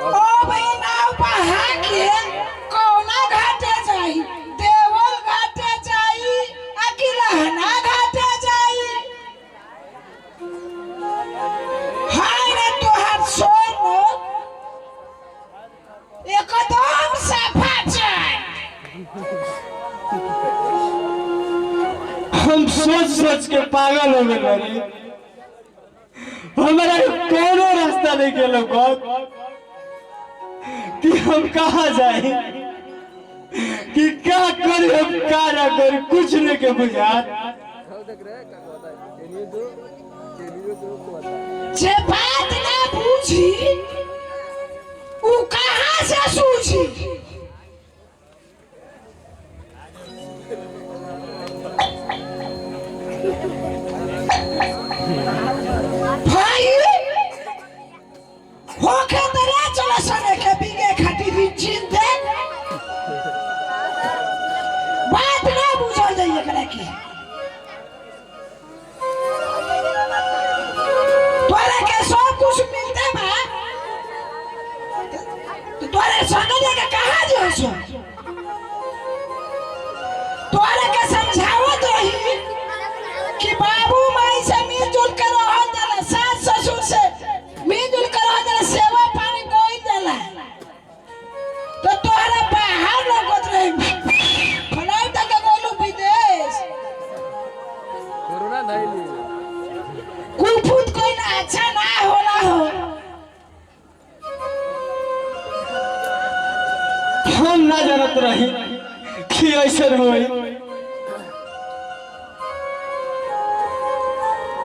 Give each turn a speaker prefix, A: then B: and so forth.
A: ओ भाई नाव पहा के कौना घाटे जाई देवल घाटे जाई अकिलहना घाटे जाई हाय रे तोहार सोनो एकदम सफा जाए
B: हम सोच सोच के पागल हो गए बानी हमारा कोनो रास्ता नहीं गेलो गौत कि हम कहाँ जाए कि क्या करी हम क्या ना करी कुछ नहीं के बुझात
A: जे बात ना पूछी उ कहाँ से सूझी भाई होके तेरा चला सने के बिगे खाटी भी चिंते बात ना बुझल जाइए करे की तोरे के सब कुछ मिलते बा तो तोरे संगे लेके कहाँ जो सो तोरे के समझावत रही कि बाबू माई से मिलजुल कर रहल जाला सास ससुर से मिलजुल कर रहल जाला सेवा पानी कोई जाला तो तोहरा बाहर लगत रही फलाई तक गोलू विदेश
C: कोरोना नहीं ली
A: कुलफुत कोई ना अच्छा ना होला हो
B: हम ना जानत रही कि ऐसे होई